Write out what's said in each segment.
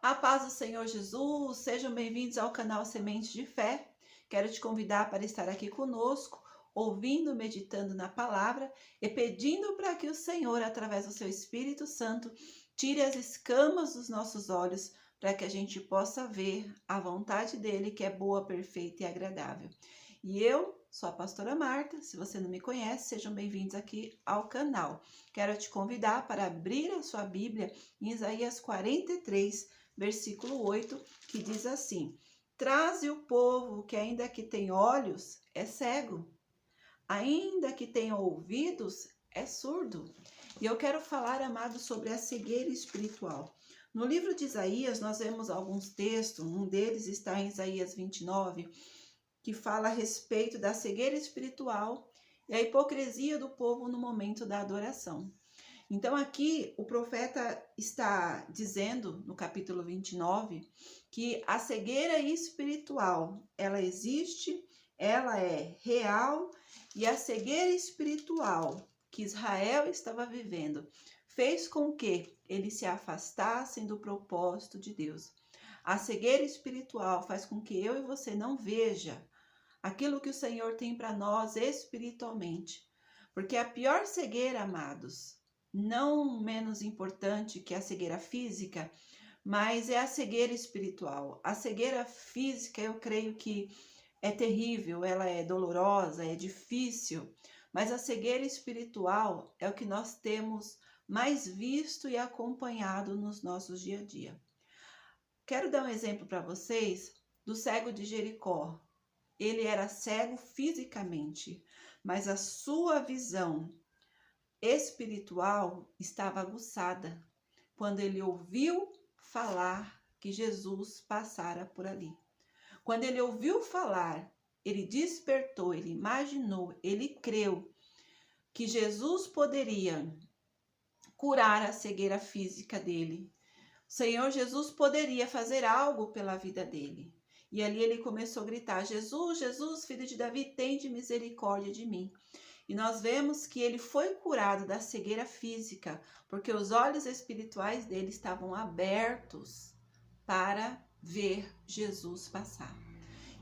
A paz do Senhor Jesus, sejam bem-vindos ao canal Semente de Fé. Quero te convidar para estar aqui conosco, ouvindo, meditando na palavra e pedindo para que o Senhor, através do seu Espírito Santo, tire as escamas dos nossos olhos, para que a gente possa ver a vontade dele, que é boa, perfeita e agradável. E eu sou a pastora Marta. Se você não me conhece, sejam bem-vindos aqui ao canal. Quero te convidar para abrir a sua Bíblia em Isaías 43, versículo 8, que diz assim: Traze o povo que ainda que tem olhos, é cego, ainda que tenha ouvidos, é surdo. E eu quero falar, amados, sobre a cegueira espiritual. No livro de Isaías, nós vemos alguns textos, um deles está em Isaías 29, que fala a respeito da cegueira espiritual e a hipocrisia do povo no momento da adoração. Então aqui o profeta está dizendo no capítulo 29 que a cegueira espiritual, ela existe, ela é real, e a cegueira espiritual que Israel estava vivendo fez com que eles se afastassem do propósito de Deus. A cegueira espiritual faz com que eu e você não veja aquilo que o Senhor tem para nós espiritualmente. Porque a pior cegueira, amados, não menos importante que a cegueira física, mas é a cegueira espiritual. A cegueira física, eu creio que é terrível, ela é dolorosa, é difícil, mas a cegueira espiritual é o que nós temos mais visto e acompanhado nos nossos dia a dia. Quero dar um exemplo para vocês do cego de Jericó. Ele era cego fisicamente, mas a sua visão espiritual estava aguçada quando ele ouviu falar que Jesus passara por ali. Quando ele ouviu falar, ele despertou, ele imaginou, ele creu que Jesus poderia curar a cegueira física dele. O Senhor Jesus poderia fazer algo pela vida dele. E ali ele começou a gritar: Jesus, Jesus, filho de Davi, tende misericórdia de mim. E nós vemos que ele foi curado da cegueira física, porque os olhos espirituais dele estavam abertos para ver Jesus passar.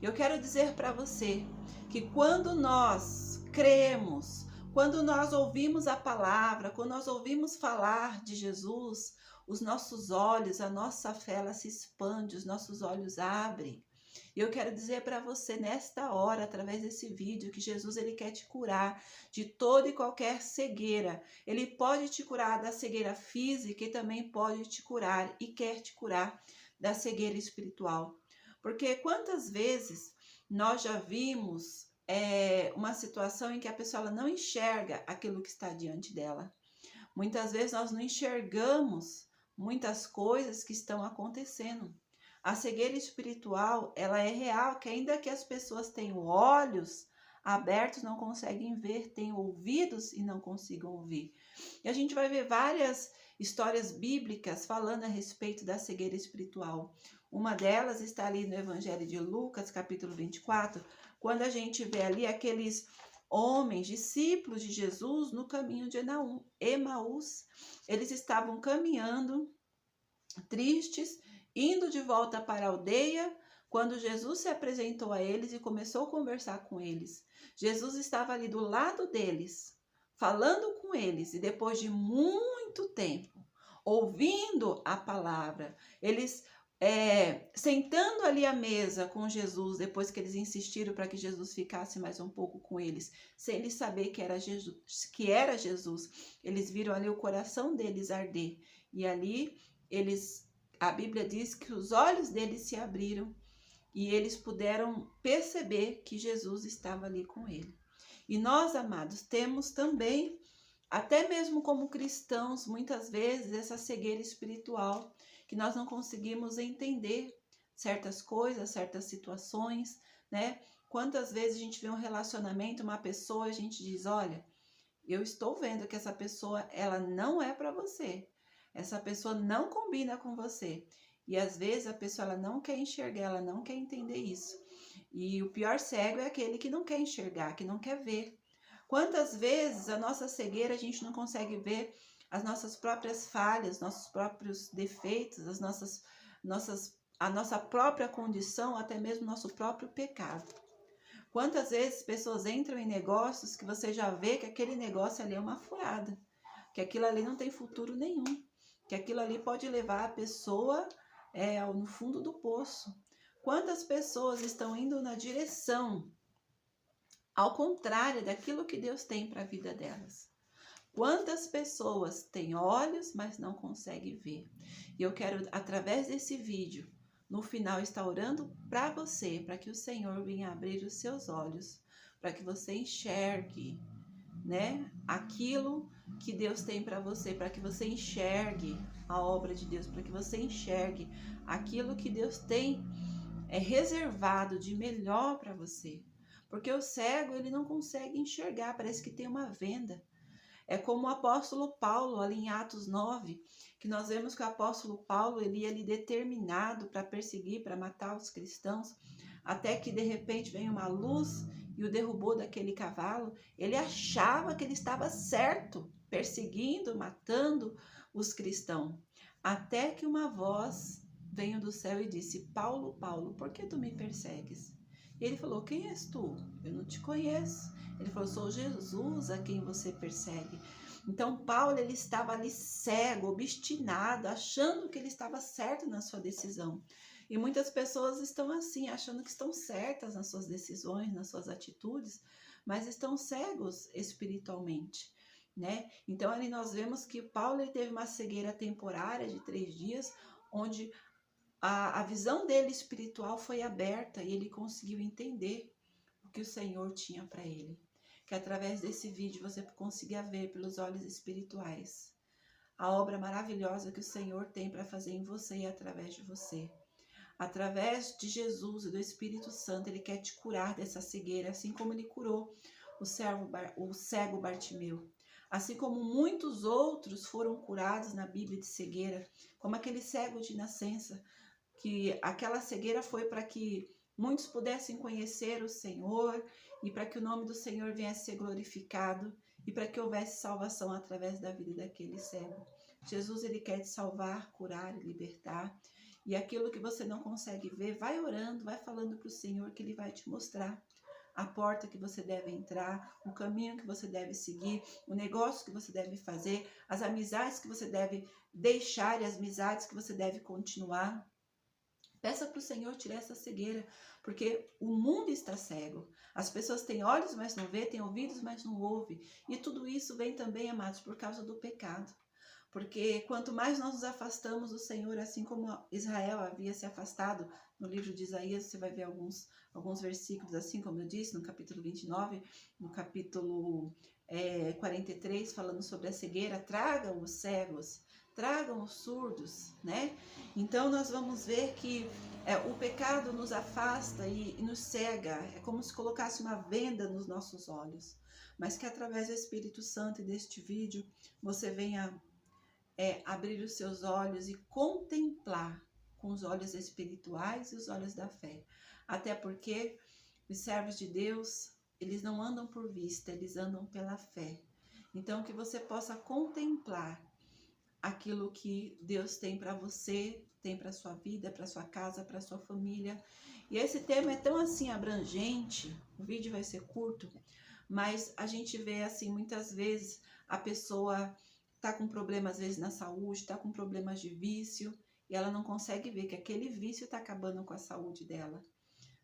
Eu quero dizer para você que quando nós cremos, quando nós ouvimos a palavra, quando nós ouvimos falar de Jesus, os nossos olhos, a nossa fé, ela se expande, os nossos olhos abrem. E eu quero dizer para você nesta hora, através desse vídeo, que Jesus ele quer te curar de toda e qualquer cegueira. Ele pode te curar da cegueira física e também pode te curar e quer te curar da cegueira espiritual. Porque quantas vezes nós já vimos uma situação em que a pessoa ela não enxerga aquilo que está diante dela. Muitas vezes nós não enxergamos muitas coisas que estão acontecendo. A cegueira espiritual, ela é real, que ainda que as pessoas tenham olhos abertos, não conseguem ver, tenham ouvidos e não consigam ouvir. E a gente vai ver várias histórias bíblicas falando a respeito da cegueira espiritual. Uma delas está ali no Evangelho de Lucas, capítulo 24, quando a gente vê ali aqueles homens, discípulos de Jesus, no caminho de Emaús. Eles estavam caminhando, tristes, indo de volta para a aldeia, quando Jesus se apresentou a eles e começou a conversar com eles. Jesus estava ali do lado deles, falando com eles, e depois de muito tempo, ouvindo a palavra, eles sentando ali à mesa com Jesus, depois que eles insistiram para que Jesus ficasse mais um pouco com eles, sem eles saber que era Jesus, eles viram ali o coração deles arder, e ali a Bíblia diz que os olhos deles se abriram e eles puderam perceber que Jesus estava ali com ele. E nós, amados, temos também, até mesmo como cristãos, muitas vezes essa cegueira espiritual, que nós não conseguimos entender certas coisas, certas situações, né? Quantas vezes a gente vê um relacionamento, uma pessoa, a gente diz: olha, eu estou vendo que essa pessoa, ela não é para você. Essa pessoa não combina com você. E às vezes a pessoa ela não quer enxergar, ela não quer entender isso. E o pior cego é aquele que não quer enxergar, que não quer ver. Quantas vezes a nossa cegueira a gente não consegue ver as nossas próprias falhas, nossos próprios defeitos, as nossas a nossa própria condição, até mesmo nosso próprio pecado. Quantas vezes pessoas entram em negócios que você já vê que aquele negócio ali é uma furada, que aquilo ali não tem futuro nenhum, que aquilo ali pode levar a pessoa no fundo do poço. Quantas pessoas estão indo na direção ao contrário daquilo que Deus tem para a vida delas? Quantas pessoas têm olhos, mas não conseguem ver? E eu quero, através desse vídeo, no final, estar orando para você, para que o Senhor venha abrir os seus olhos, para que você enxergue, né, aquilo que Deus tem para você, para que você enxergue a obra de Deus, para que você enxergue aquilo que Deus tem reservado de melhor para você. Porque o cego, ele não consegue enxergar, parece que tem uma venda. É como o apóstolo Paulo, ali em Atos 9, que nós vemos que o apóstolo Paulo, ele ia ali determinado para perseguir, para matar os cristãos, até que de repente vem uma luz e o derrubou daquele cavalo. Ele achava que ele estava certo, perseguindo, matando os cristãos, até que uma voz veio do céu e disse: Paulo, Paulo, por que tu me persegues? E ele falou: quem és tu? Eu não te conheço. Ele falou: sou Jesus a quem você persegue. Então Paulo, ele estava ali cego, obstinado, achando que ele estava certo na sua decisão. E muitas pessoas estão assim, achando que estão certas nas suas decisões, nas suas atitudes, mas estão cegos espiritualmente, né? Então ali nós vemos que Paulo, ele teve uma cegueira temporária de 3 dias, onde a visão dele espiritual foi aberta e ele conseguiu entender o que o Senhor tinha para ele. Que através desse vídeo você consiga ver pelos olhos espirituais a obra maravilhosa que o Senhor tem para fazer em você e através de você. Através de Jesus e do Espírito Santo, Ele quer te curar dessa cegueira, assim como Ele curou o cego Bartimeu. Assim como muitos outros foram curados na Bíblia de cegueira, como aquele cego de nascença, que aquela cegueira foi para que muitos pudessem conhecer o Senhor e para que o nome do Senhor viesse a ser glorificado e para que houvesse salvação através da vida daquele cego. Jesus, ele quer te salvar, curar e libertar. E aquilo que você não consegue ver, vai orando, vai falando para o Senhor que Ele vai te mostrar a porta que você deve entrar, o caminho que você deve seguir, o negócio que você deve fazer, as amizades que você deve deixar e as amizades que você deve continuar. Peça para o Senhor tirar essa cegueira, porque o mundo está cego. As pessoas têm olhos, mas não vê, têm ouvidos, mas não ouvem. E tudo isso vem também, amados, por causa do pecado. Porque quanto mais nós nos afastamos do Senhor, assim como Israel havia se afastado, no livro de Isaías você vai ver alguns versículos, assim como eu disse, no capítulo 29, no capítulo 43, falando sobre a cegueira: tragam os cegos, tragam os surdos, né? Então nós vamos ver que o pecado nos afasta e nos cega, é como se colocasse uma venda nos nossos olhos. Mas que através do Espírito Santo e deste vídeo, você venha abrir os seus olhos e contemplar com os olhos espirituais e os olhos da fé. Até porque os servos de Deus, eles não andam por vista, eles andam pela fé. Então que você possa contemplar aquilo que Deus tem para você, tem para sua vida, para sua casa, para sua família. E esse tema é tão assim abrangente, o vídeo vai ser curto, mas a gente vê assim muitas vezes a pessoa tá com problemas às vezes na saúde, tá com problemas de vício, e ela não consegue ver que aquele vício tá acabando com a saúde dela.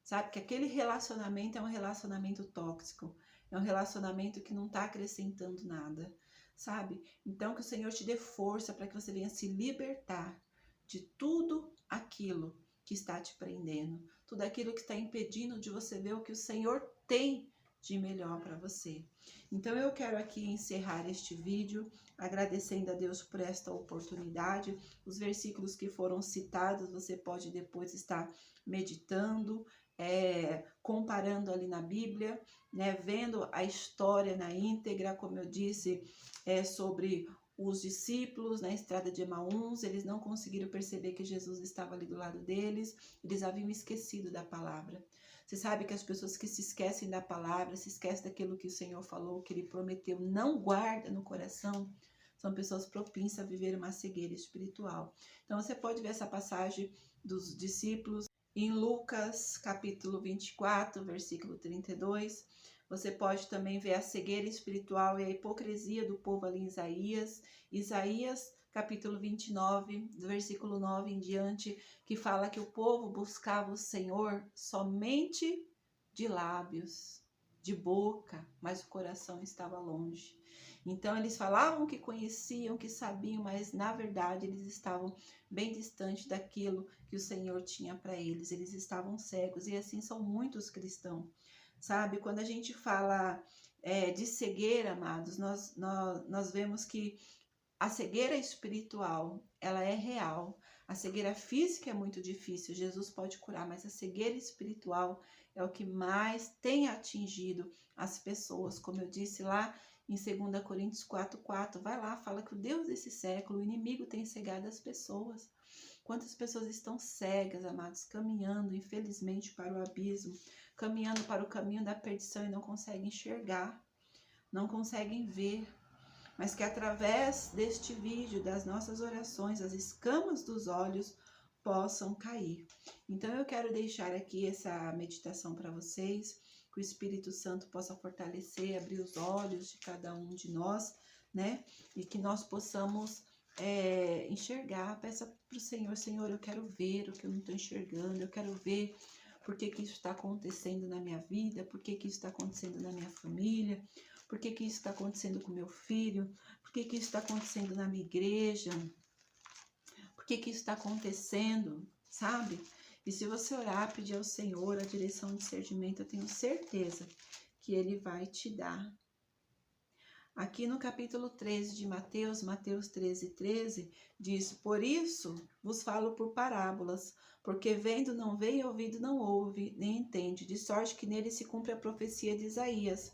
Sabe que aquele relacionamento é um relacionamento tóxico, é um relacionamento que não tá acrescentando nada, sabe? Então que o Senhor te dê força para que você venha se libertar de tudo aquilo que está te prendendo, tudo aquilo que está impedindo de você ver o que o Senhor tem de melhor para você. Então eu quero aqui encerrar este vídeo agradecendo a Deus por esta oportunidade. Os versículos que foram citados você pode depois estar meditando, comparando ali na Bíblia, né, vendo a história na íntegra, como eu disse, sobre os discípulos na estrada de Emaús. Eles não conseguiram perceber que Jesus estava ali do lado deles, eles haviam esquecido da palavra. Você sabe que as pessoas que se esquecem da palavra, se esquecem daquilo que o Senhor falou, que Ele prometeu, não guarda no coração, são pessoas propícias a viver uma cegueira espiritual. Então você pode ver essa passagem dos discípulos em Lucas capítulo 24, versículo 32. Você pode também ver a cegueira espiritual e a hipocrisia do povo ali em Isaías capítulo 29, do versículo 9 em diante, que fala que o povo buscava o Senhor somente de lábios, de boca, mas o coração estava longe. Então eles falavam que conheciam, que sabiam, mas na verdade eles estavam bem distantes daquilo que o Senhor tinha para eles. Eles estavam cegos, e assim são muitos cristãos. Sabe, quando a gente fala de cegueira, amados, nós vemos que a cegueira espiritual, ela é real. A cegueira física é muito difícil, Jesus pode curar, mas a cegueira espiritual é o que mais tem atingido as pessoas. Como eu disse lá em 2 Coríntios 4:4, vai lá, fala que o Deus desse século, o inimigo, tem cegado as pessoas. Quantas pessoas estão cegas, amados, caminhando, infelizmente, para o abismo, caminhando para o caminho da perdição e não conseguem enxergar, não conseguem ver, mas que através deste vídeo, das nossas orações, as escamas dos olhos possam cair. Então eu quero deixar aqui essa meditação para vocês, que o Espírito Santo possa fortalecer, abrir os olhos de cada um de nós, né? E que nós possamos enxergar. Peça para o Senhor: Senhor, eu quero ver o que eu não estou enxergando, eu quero ver por que isso está acontecendo na minha vida, por que isso está acontecendo na minha família, por que isso está acontecendo com meu filho, por que isso está acontecendo na minha igreja, por que isso está acontecendo, sabe? E se você orar, pedir ao Senhor a direção de discernimento, eu tenho certeza que Ele vai te dar. Aqui no capítulo 13 de Mateus 13:13, diz: por isso vos falo por parábolas, porque vendo não vê, e ouvido não ouve, nem entende, de sorte que nele se cumpre a profecia de Isaías.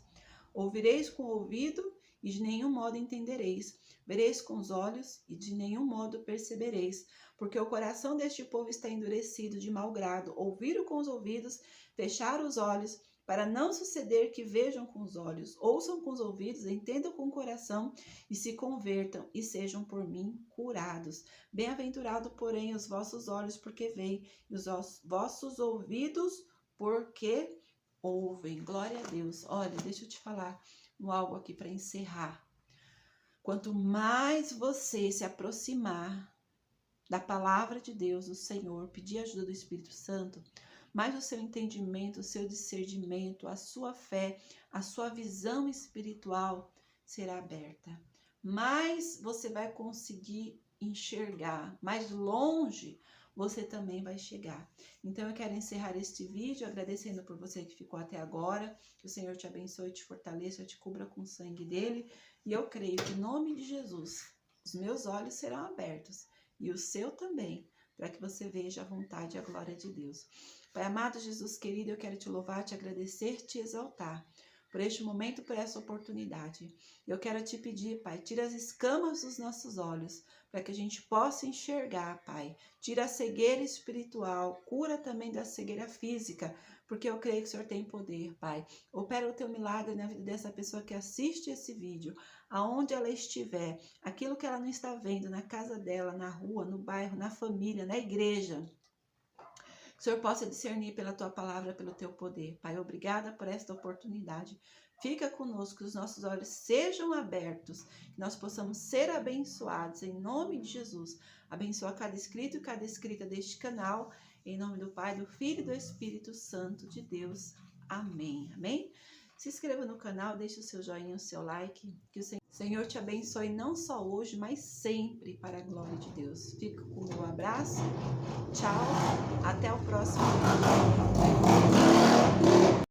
Ouvireis com o ouvido, e de nenhum modo entendereis. Vereis com os olhos, e de nenhum modo percebereis. Porque o coração deste povo está endurecido de mau grado. Ouviram com os ouvidos, fecharam os olhos, para não suceder que vejam com os olhos, ouçam com os ouvidos, entendam com o coração, e se convertam, e sejam por mim curados. Bem-aventurado, porém, os vossos olhos, porque veem, e os vossos ouvidos, porque ouvem. Glória a Deus. Olha, deixa eu te falar algo aqui para encerrar. Quanto mais você se aproximar da palavra de Deus, do Senhor, pedir ajuda do Espírito Santo, mais o seu entendimento, o seu discernimento, a sua fé, a sua visão espiritual será aberta. Mais você vai conseguir enxergar, mais longe você também vai chegar. Então eu quero encerrar este vídeo agradecendo por você que ficou até agora, que o Senhor te abençoe, te fortaleça, te cubra com o sangue dele, e eu creio que em nome de Jesus, os meus olhos serão abertos, e o seu também, para que você veja a vontade e a glória de Deus. Pai amado, Jesus querido, eu quero te louvar, te agradecer, te exaltar por este momento, por essa oportunidade. Eu quero te pedir, Pai, tira as escamas dos nossos olhos, para que a gente possa enxergar, Pai. Tira a cegueira espiritual, cura também da cegueira física, porque eu creio que o Senhor tem poder, Pai. Opera o teu milagre na vida dessa pessoa que assiste esse vídeo, aonde ela estiver, aquilo que ela não está vendo, na casa dela, na rua, no bairro, na família, na igreja. Que o Senhor possa discernir pela tua palavra, pelo teu poder. Pai, obrigada por esta oportunidade. Fica conosco, que os nossos olhos sejam abertos, que nós possamos ser abençoados, em nome de Jesus. Abençoa cada inscrito e cada inscrita deste canal, em nome do Pai, do Filho e do Espírito Santo de Deus. Amém. Amém? Se inscreva no canal, deixe o seu joinha, o seu like, que o Senhor te abençoe não só hoje, mas sempre, para a glória de Deus. Fico com o meu abraço. Tchau. Até o próximo vídeo.